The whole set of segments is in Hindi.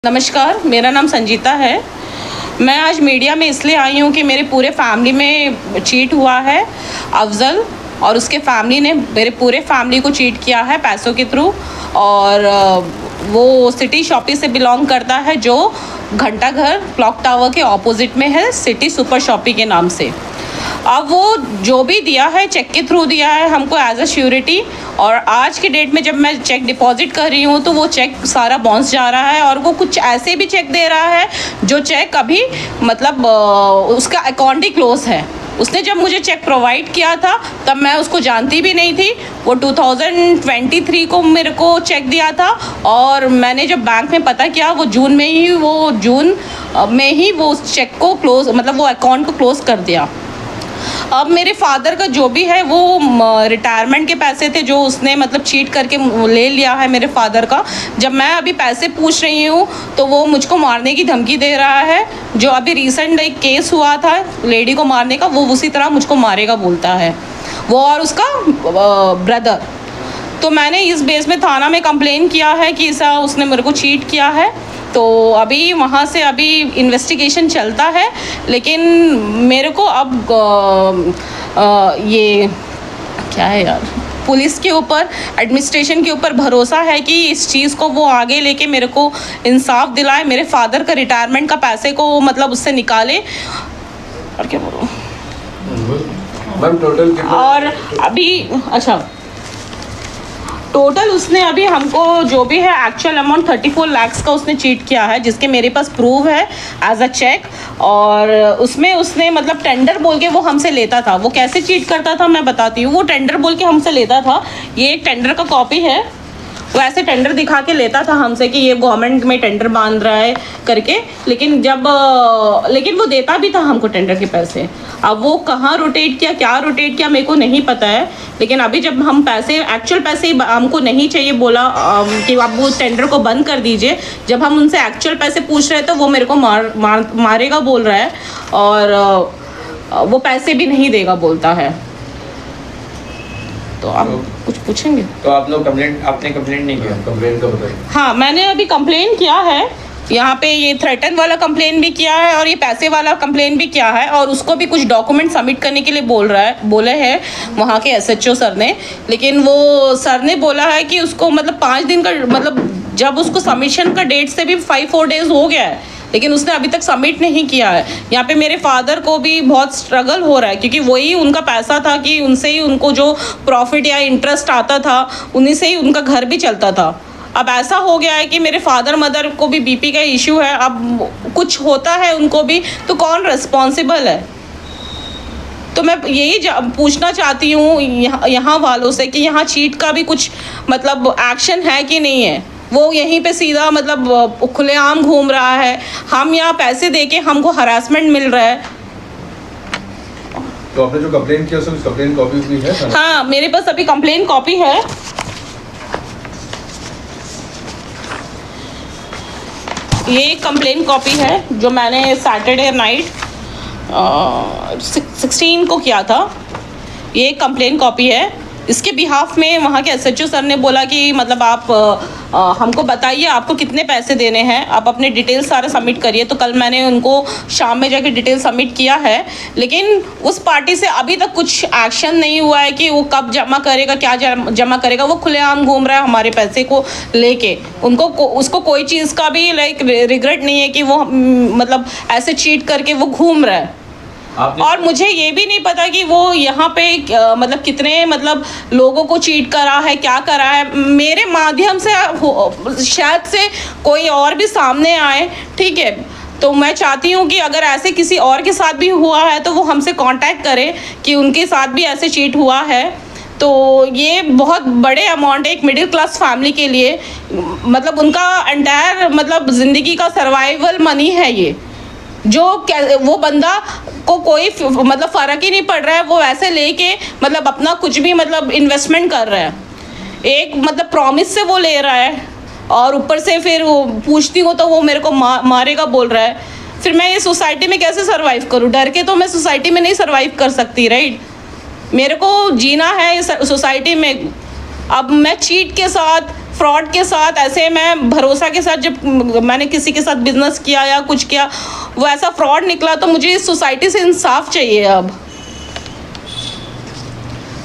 नमस्कार, मेरा नाम संजीता है। मैं आज मीडिया में इसलिए आई हूँ कि मेरे पूरे फैमिली में चीट हुआ है। अफजल और उसके फैमिली ने मेरे पूरे फैमिली को चीट किया है पैसों के थ्रू। और वो सिटी शॉपिंग से बिलोंग करता है, जो घंटा घर क्लॉक टावर के ऑपोजिट में है, सिटी सुपर शॉपिंग के नाम से। अब वो जो भी दिया है चेक के थ्रू दिया है हमको एज अ श्योरिटी, और आज के डेट में जब मैं चेक डिपॉजिट कर रही हूँ तो वो चेक सारा बाउंस जा रहा है। और वो कुछ ऐसे भी चेक दे रहा है जो चेक अभी मतलब उसका अकाउंट ही क्लोज है। उसने जब मुझे चेक प्रोवाइड किया था तब मैं उसको जानती भी नहीं थी। वो 2023 को मेरे को चेक दिया था, और मैंने जब बैंक में पता किया वो जून में ही वो उस चेक को क्लोज मतलब वो अकाउंट को क्लोज कर दिया। अब मेरे फादर का जो भी है वो रिटायरमेंट के पैसे थे जो उसने मतलब चीट करके ले लिया है मेरे फादर का। जब मैं अभी पैसे पूछ रही हूँ तो वो मुझको मारने की धमकी दे रहा है। जो अभी रिसेंट एक केस हुआ था लेडी को मारने का, वो उसी तरह मुझको मारेगा बोलता है, वो और उसका ब्रदर। तो मैंने इस बेस में थाना में कंप्लेन किया है कि ऐसा उसने मेरे को चीट किया है। तो अभी वहाँ से अभी इन्वेस्टिगेशन चलता है, लेकिन मेरे को अब ये क्या है यार, पुलिस के ऊपर, एडमिनिस्ट्रेशन के ऊपर भरोसा है कि इस चीज़ को वो आगे लेके मेरे को इंसाफ दिलाए, मेरे फादर का रिटायरमेंट का पैसे को मतलब उससे निकाले। और क्या बोलूँ मैम, टोटल कितना? और अभी अच्छा, टोटल उसने अभी हमको जो भी है एक्चुअल अमाउंट 34 लाख का उसने चीट किया है, जिसके मेरे पास प्रूफ है एज अ चेक। और उसमें उसने मतलब टेंडर बोल के वो हमसे लेता था। वो कैसे चीट करता था मैं बताती हूँ। वो टेंडर बोल के हमसे लेता था, ये एक टेंडर का कॉपी है। वो ऐसे टेंडर दिखा के लेता था हमसे कि ये गवर्नमेंट में टेंडर बांध रहा है करके, लेकिन वो देता भी था हमको टेंडर के पैसे। अब वो कहाँ रोटेट किया, क्या रोटेट किया मेरे को नहीं पता है। लेकिन अभी जब हम पैसे, एक्चुअल पैसे हमको नहीं चाहिए बोला कि आप वो टेंडर को बंद कर दीजिए, जब हम उनसे एक्चुअल पैसे पूछ रहे तो वो मेरे को मारेगा बोल रहा है, और वो पैसे भी नहीं देगा बोलता है। तो आप कुछ पूछेंगे? तो आपने कंप्लेंट नहीं किया? कंप्लेन का बताइए। हाँ, मैंने अभी कंप्लेन किया है। यहाँ पे ये थ्रेटन वाला कंप्लेन भी किया है और ये पैसे वाला कंप्लेन भी किया है, और उसको भी कुछ डॉक्यूमेंट सबमिट करने के लिए बोले हैं वहाँ के एसएचओ सर ने। लेकिन वो सर ने बोला है कि उसको मतलब 5 दिन का, मतलब जब उसको सबमिशन का डेट से भी 5-4 डेज हो गया है, लेकिन उसने अभी तक सबमिट नहीं किया है। यहाँ पे मेरे फादर को भी बहुत स्ट्रगल हो रहा है, क्योंकि वही उनका पैसा था कि उनसे ही उनको जो प्रॉफिट या इंटरेस्ट आता था उन्हीं से ही उनका घर भी चलता था। अब ऐसा हो गया है कि मेरे फादर मदर को भी बीपी का इश्यू है। अब कुछ होता है उनको भी तो कौन रिस्पॉन्सिबल है? तो मैं यही पूछना चाहती हूँ यहाँ वालों से कि यहाँ चीट का भी कुछ मतलब एक्शन है कि नहीं है। वो यहीं पे सीधा मतलब खुलेआम घूम रहा है। हम यहाँ पैसे देके हमको हरासमेंट मिल रहा है। तो आपने जो कंप्लेन किया उसकी कंप्लेन कॉपी भी है? हाँ, मेरे पास अभी कंप्लेन कॉपी है। ये एक कंप्लेन कॉपी है जो मैंने सैटरडे नाइट 16 को किया था। ये एक कंप्लेन कॉपी है। इसके बिहाफ में वहाँ के एसएचओ सर ने बोला कि मतलब आप हमको बताइए आपको कितने पैसे देने हैं, आप अपने डिटेल्स सारे सबमिट करिए। तो कल मैंने उनको शाम में जाके डिटेल सबमिट किया है, लेकिन उस पार्टी से अभी तक कुछ एक्शन नहीं हुआ है कि वो कब जमा करेगा, क्या जमा करेगा। वो खुलेआम घूम रहा है हमारे पैसे को लेके। उसको कोई चीज़ का भी लाइक रिग्रेट नहीं है कि वो मतलब ऐसे चीट करके वो घूम रहा है। और मुझे ये भी नहीं पता कि वो यहाँ पे मतलब कितने मतलब लोगों को चीट करा है, क्या करा है। मेरे माध्यम से शायद से कोई और भी सामने आए, ठीक है। तो मैं चाहती हूँ कि अगर ऐसे किसी और के साथ भी हुआ है तो वो हमसे कांटेक्ट करे कि उनके साथ भी ऐसे चीट हुआ है। तो ये बहुत बड़े अमाउंट है एक मिडिल क्लास फैमिली के लिए। मतलब उनका एंटायर मतलब ज़िंदगी का सर्वाइवल मनी है ये, जो वो बंदा को कोई मतलब फ़र्क ही नहीं पड़ रहा है। वो ऐसे लेके मतलब अपना कुछ भी मतलब इन्वेस्टमेंट कर रहा है। एक मतलब प्रॉमिस से वो ले रहा है, और ऊपर से फिर वो पूछती हूँ तो वो मेरे को मारेगा बोल रहा है। फिर मैं ये सोसाइटी में कैसे सर्वाइव करूँ? डर के तो मैं सोसाइटी में नहीं सर्वाइव कर सकती, राइट। मेरे को जीना है इस सोसाइटी में। अब मैं चीट के साथ फ्रॉड के साथ, ऐसे मैं भरोसा के साथ जब मैंने किसी के साथ बिजनेस किया या कुछ किया, वो ऐसा फ्रॉड निकला, तो मुझे इस सोसाइटी से इंसाफ चाहिए अब।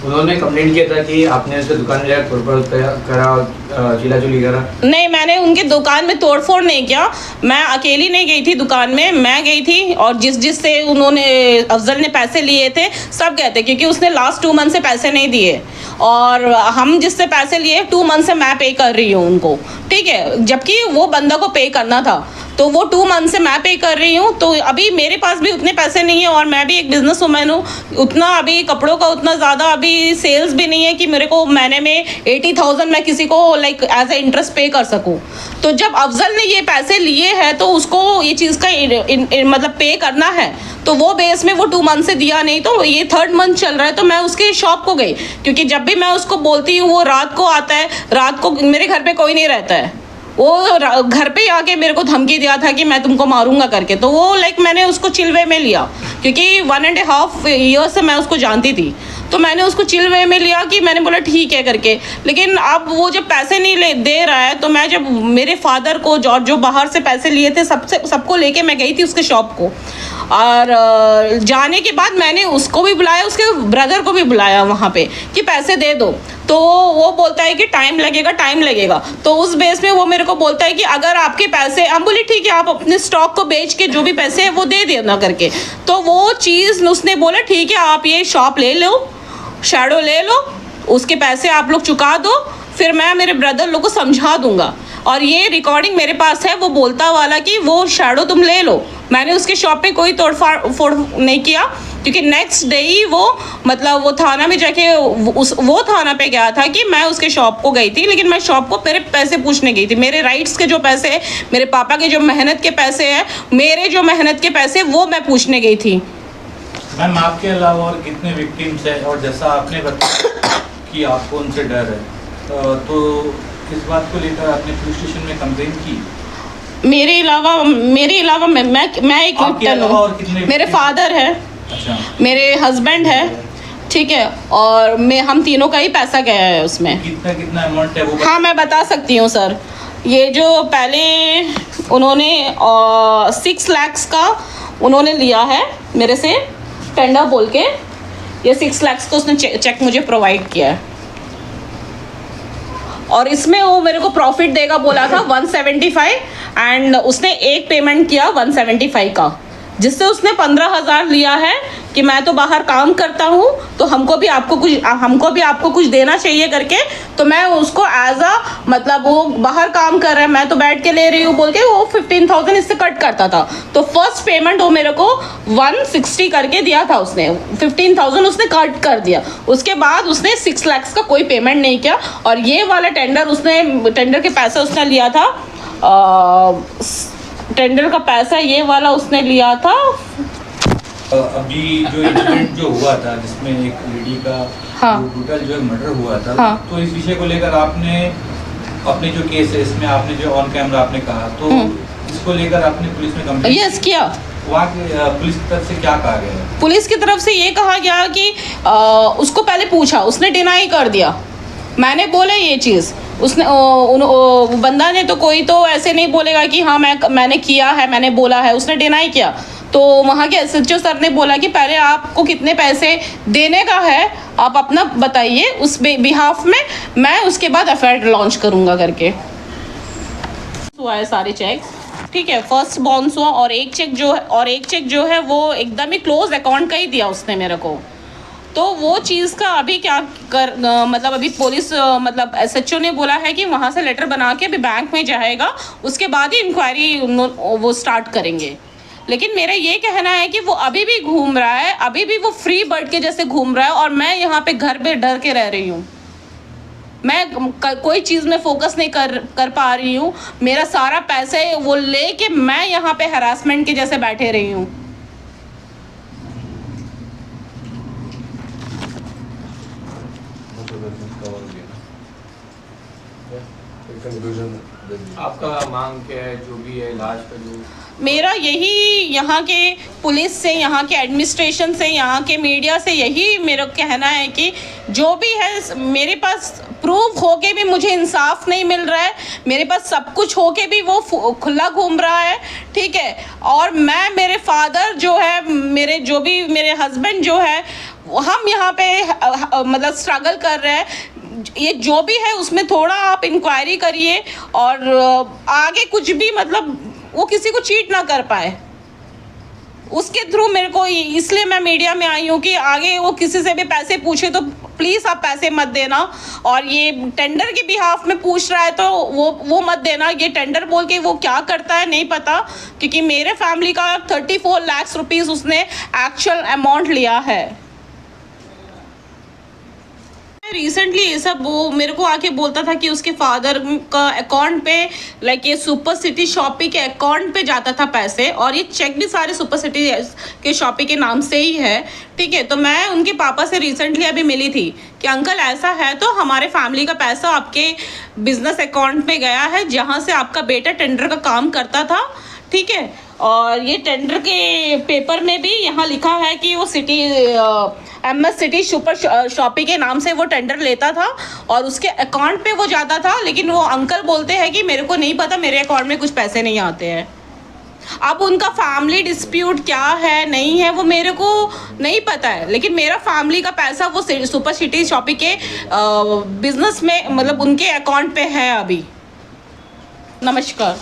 उन्होंने कंप्लेंट किया था कि आपने उसके दुकान में जाकर तोड़फोड़ करा, चिल्ला-चुली करा। नहीं, मैंने उनकी दुकान में तोड़फोड़ नहीं किया, मैं अकेली नहीं गई थी दुकान में, मैं गई थी और जिससे उन्होंने अफजल ने पैसे लिए थे सब गए थे, क्योंकि उसने लास्ट 2 मंथ से पैसे नहीं दिए और हम जिससे पैसे लिए 2 मंथ से मैं पे कर रही हूँ उनको, ठीक है, जबकि वो बंदा को पे करना था, तो वो 2 मंथ से मैं पे कर रही हूँ। तो अभी मेरे पास भी उतने पैसे नहीं है और मैं भी एक बिजनेस वूमेन हूँ, उतना अभी कपड़ों का उतना ज़्यादा अभी सेल्स भी नहीं है कि मेरे को महीने में 80,000 मैं किसी को लाइक एज ए इंटरेस्ट पे कर सकूँ। तो जब अफजल ने ये पैसे लिए हैं तो उसको ये चीज़ का मतलब पे करना है, तो वो बेस में वो 2 मंथ से दिया नहीं, तो ये 3rd मंथ चल रहा है, तो मैं उसके शॉप को गई, क्योंकि जब भी मैं उसको बोलती हूँ वो रात को आता है, रात को मेरे घर पे कोई नहीं रहता है, वो घर पे आके मेरे को धमकी दिया था कि मैं तुमको मारूंगा करके, तो वो लाइक मैंने उसको चिल वे में लिया, क्योंकि 1.5 ईयर से मैं उसको जानती थी, तो मैंने उसको चिल वे में लिया कि मैंने बोला ठीक है करके। लेकिन अब वो जब पैसे नहीं दे रहा है, तो मैं जब मेरे फादर को जो बाहर से पैसे लिए थे सबको लेके मैं गई थी उसके शॉप को, और जाने के बाद मैंने उसको भी बुलाया, उसके ब्रदर को भी बुलाया वहाँ पे कि पैसे दे दो, तो वो बोलता है कि टाइम लगेगा, तो उस बेस में वो मेरे को बोलता है कि अगर आपके पैसे, हम बोले ठीक है आप अपने स्टॉक को बेच के जो भी पैसे है वो दे देना करके, तो वो चीज़ उसने बोला ठीक है आप ये शॉप ले लो, शैडो ले लो, उसके पैसे आप लोग चुका दो, फिर मैं मेरे ब्रदर लोग को समझा दूंगा। और ये रिकॉर्डिंग मेरे पास है, वो बोलता वाला कि वो शैडो तुम ले लो। मैंने उसके शॉप पे कोई तोड़फोड़ नहीं किया, क्योंकि नेक्स्ट डे ही वो मतलब वो थाना में जाके वो थाना पे गया था कि मैं उसके शॉप को गई थी, लेकिन मैं शॉप को मेरे पैसे पूछने गई थी, मेरे राइट्स के जो पैसे हैं, मेरे पापा के जो मेहनत के पैसे हैं, मेरे जो मेहनत के पैसे वो मैं पूछने गई थी। मैम आपके अलावा और कितने विक्टिम्स हैं, और जैसा आपने बताया कि आपको उनसे डर है, तो इस बात को लेकर आपने पुलिस स्टेशन में कंप्लेन की? मेरे अलावा मैं एक विक्टिम हूँ, मेरे फादर है, अच्छा, मेरे हस्बैंड है, ठीक है, और हम तीनों का ही पैसा गया है उसमें। कितना अमाउंट है वो? हाँ मैं बता सकती हूँ सर, ये जो पहले उन्होंने 6 लाख का उन्होंने लिया है मेरे से टेंडर बोल के, ये 6 लाख का उसने चेक मुझे प्रोवाइड किया है, और इसमें वो मेरे को प्रॉफिट देगा बोला था 175, एंड उसने एक पेमेंट किया 175 का, जिससे उसने 15,000 लिया है कि मैं तो बाहर काम करता हूँ, तो हमको भी आपको कुछ देना चाहिए करके, तो मैं उसको एज अ मतलब वो बाहर काम कर रहा है, मैं तो बैठ के ले रही हूँ बोल के वो 15,000 इससे कट करता था, तो फर्स्ट पेमेंट वो मेरे को 160 करके दिया था उसने, 15,000 उसने कट कर दिया, उसके बाद उसने 6 लाख का कोई पेमेंट नहीं किया, और ये वाला टेंडर के पैसा उसने लिया था, टेंडर का पैसा ये वाला उसने लिया था। अभी जो इंसिडेंट जो हुआ था जिसमें एक लेडी का हाँ, ब्रूटल जो मर्डर हुआ था, हाँ, तो इस विषय को लेकर आपने अपने जो केस है इसमें आपने जो ऑन कैमरा आपने कहा, तो इसको लेकर आपने पुलिस में कंप्लेंट यस किया। वहाँ की पुलिस की तरफ से क्या कहा गया? पुलिस की तरफ से ये कहा गया कि उसको पहले पूछा, उसने डिनाई कर दिया, मैंने बोला ये चीज़, उसने बंदा ने तो कोई तो ऐसे नहीं बोलेगा कि हाँ मैंने किया है, मैंने बोला है, उसने डिनाई किया, तो वहाँ के एसएचओ सर ने बोला कि पहले आपको कितने पैसे देने का है आप अपना बताइए, उस बिहाफ में मैं उसके बाद एफआईआर लॉन्च करूँगा करके। हुआ है सारे चेक्स, ठीक है, फर्स्ट बाउंस हुआ, और एक चेक जो है वो एकदम ही क्लोज अकाउंट का ही दिया उसने मेरे को, तो वो चीज़ का अभी क्या मतलब अभी पुलिस मतलब एसएचओ ने बोला है कि वहाँ से लेटर बना के अभी बैंक में जाएगा, उसके बाद ही इंक्वायरी वो स्टार्ट करेंगे। लेकिन मेरा ये कहना है कि वो अभी भी घूम रहा है, अभी भी वो फ्री बर्ड के जैसे घूम रहा है, और मैं यहाँ पे घर पे डर के रह रही हूँ, मैं कोई चीज़ में फोकस नहीं कर पा रही हूँ, मेरा सारा पैसा वो ले के मैं यहाँ पे हरासमेंट के जैसे बैठे रही हूँ। आपका मांग क्या है, जो भी है इलाज का जो? मेरा यही यहाँ के पुलिस से, यहाँ के एडमिनिस्ट्रेशन से, यहाँ के मीडिया से यही मेरा कहना है कि जो भी है मेरे पास प्रूफ होके भी मुझे इंसाफ नहीं मिल रहा है, मेरे पास सब कुछ होके भी वो खुला घूम रहा है, ठीक है। और मैं, मेरे फादर जो है, मेरे हस्बैंड जो है, हम यहाँ पे मतलब स्ट्रगल कर रहे हैं। ये जो भी है उसमें थोड़ा आप इंक्वायरी करिए और आगे कुछ भी मतलब वो किसी को चीट ना कर पाए, उसके थ्रू मेरे को, इसलिए मैं मीडिया में आई हूँ कि आगे वो किसी से भी पैसे पूछे तो प्लीज़ आप पैसे मत देना। और ये टेंडर के बिहाफ में पूछ रहा है तो वो मत देना। ये टेंडर बोल के वो क्या करता है नहीं पता, क्योंकि मेरे फैमिली का 34 लाख रुपीज़ उसने एक्चुअल अमाउंट लिया है। रिसेंटली ये सब वो मेरे को आके बोलता था कि उसके फादर का अकाउंट पे, लाइक ये सुपर सिटी शॉपिंग के अकाउंट पे जाता था पैसे, और ये चेक भी सारे सुपर सिटी के शॉपिंग के नाम से ही है, ठीक है। तो मैं उनके पापा से रिसेंटली अभी मिली थी कि अंकल ऐसा है तो हमारे फैमिली का पैसा आपके बिजनेस अकाउंट में गया है जहाँ से आपका बेटा टेंडर का काम करता था, ठीक है। और ये टेंडर के पेपर में भी यहाँ लिखा है कि वो city MS city super shopping के नाम से वो टेंडर लेता था और उसके अकाउंट पे वो जाता था। लेकिन वो अंकल बोलते हैं कि मेरे को नहीं पता, मेरे अकाउंट में कुछ पैसे नहीं आते हैं। अब उनका फैमिली डिस्प्यूट क्या है नहीं है वो मेरे को नहीं पता है, लेकिन मेरा फैमिली का पैसा वो सुपर सिटी शॉपिंग के बिजनेस में मतलब उनके अकाउंट पे है अभी। नमस्कार।